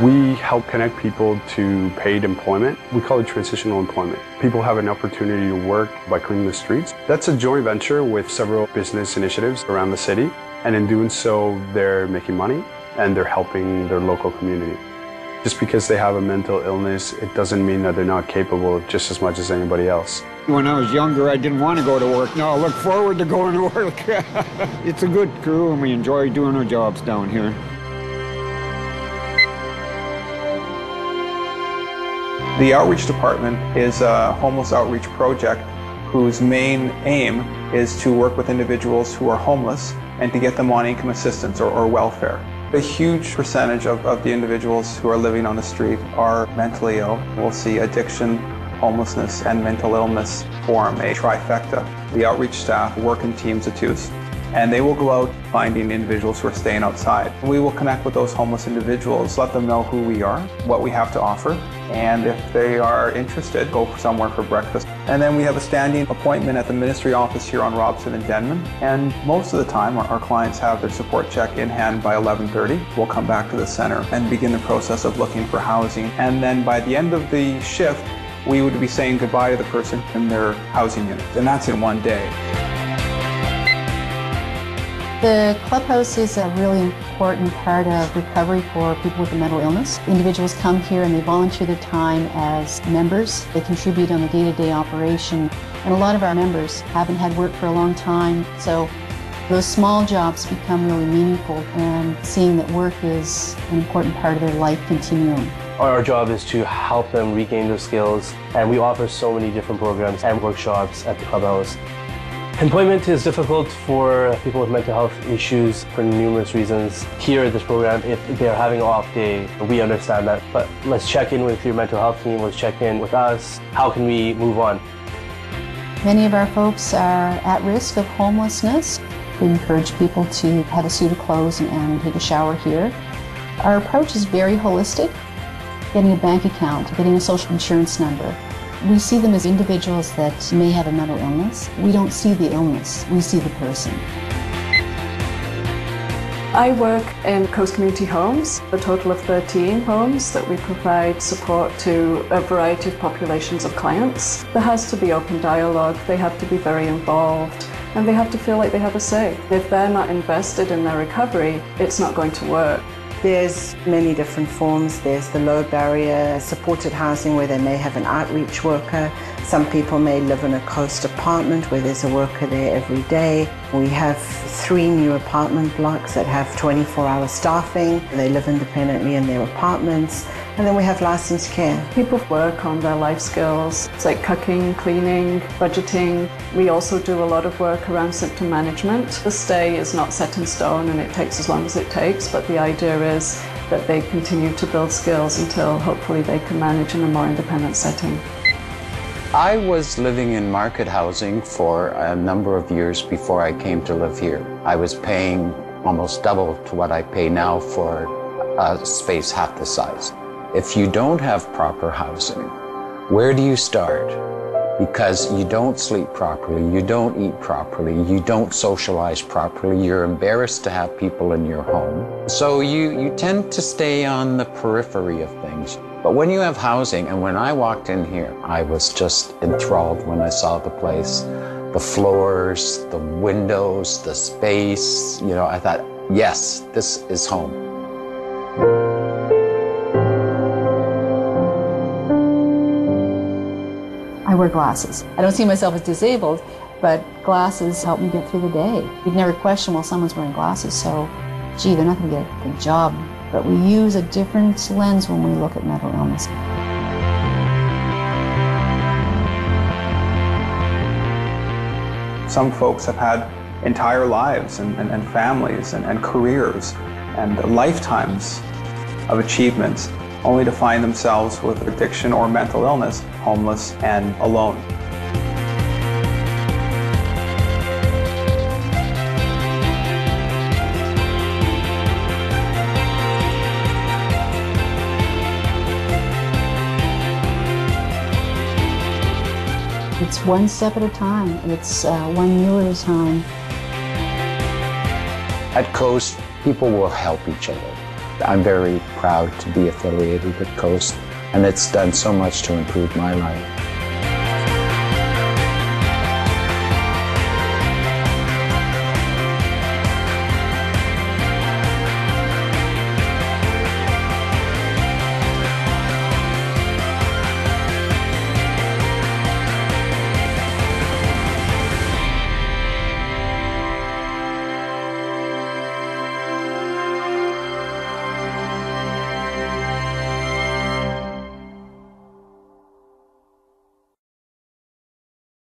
We help connect people to paid employment. We call it transitional employment. People have an opportunity to work by cleaning the streets. That's a joint venture with several business initiatives around the city. And in doing so, they're making money and they're helping their local community. Just because they have a mental illness, it doesn't mean that they're not capable of just as much as anybody else. When I was younger, I didn't want to go to work. Now I look forward to going to work. It's a good crew and we enjoy doing our jobs down here. The Outreach Department is a homeless outreach project whose main aim is to work with individuals who are homeless and to get them on income assistance or welfare. A huge percentage of the individuals who are living on the street are mentally ill. We'll see addiction, homelessness, and mental illness form a trifecta. The outreach staff work in teams of twos, and they will go out finding individuals who are staying outside. We will connect with those homeless individuals, let them know who we are, what we have to offer, and if they are interested, go somewhere for breakfast. And then we have a standing appointment at the ministry office here on Robson and Denman, and most of the time our clients have their support check in hand by 11:30. We'll come back to the center and begin the process of looking for housing, and then by the end of the shift, we would be saying goodbye to the person in their housing unit, and that's in one day. The clubhouse is a really important part of recovery for people with a mental illness. Individuals come here and they volunteer their time as members. They contribute on the day-to-day operation. And a lot of our members haven't had work for a long time, so those small jobs become really meaningful, and seeing that work is an important part of their life continuum. Our job is to help them regain their skills, and we offer so many different programs and workshops at the clubhouse. Employment is difficult for people with mental health issues for numerous reasons. Here at this program, if they're having an off day, we understand that. But let's check in with your mental health team, let's check in with us. How can we move on? Many of our folks are at risk of homelessness. We encourage people to have a suit of clothes and take a shower here. Our approach is very holistic. Getting a bank account, getting a social insurance number. We see them as individuals that may have a mental illness. We don't see the illness, we see the person. I work in Coast Community Homes, a total of 13 homes that we provide support to a variety of populations of clients. There has to be open dialogue, they have to be very involved, and they have to feel like they have a say. If they're not invested in their recovery, it's not going to work. There's many different forms. There's the low barrier supported housing where they may have an outreach worker. Some people may live in a coast apartment where there's a worker there every day. We have 3 new apartment blocks that have 24-hour staffing. They live independently in their apartments. And then we have licensed care. People work on their life skills. It's like cooking, cleaning, budgeting. We also do a lot of work around symptom management. The stay is not set in stone and it takes as long as it takes, but the idea is that they continue to build skills until hopefully they can manage in a more independent setting. I was living in market housing for a number of years before I came to live here. I was paying almost double to what I pay now for a space half the size. If you don't have proper housing, where do you start? Because you don't sleep properly, you don't eat properly, you don't socialize properly, you're embarrassed to have people in your home. So you tend to stay on the periphery of things. But when you have housing, and when I walked in here, I was just enthralled when I saw the place. The floors, the windows, the space, you know, I thought, yes, this is home. I wear glasses. I don't see myself as disabled, but glasses help me get through the day. You'd never question, well, someone's wearing glasses, so, gee, they're not going to get a good job. But we use a different lens when we look at mental illness. Some folks have had entire lives and families and careers and lifetimes of achievements, only to find themselves with addiction or mental illness, homeless and alone. It's one step at a time. It's one meal at a time. At Coast, people will help each other. I'm very proud to be affiliated with Coast, and it's done so much to improve my life.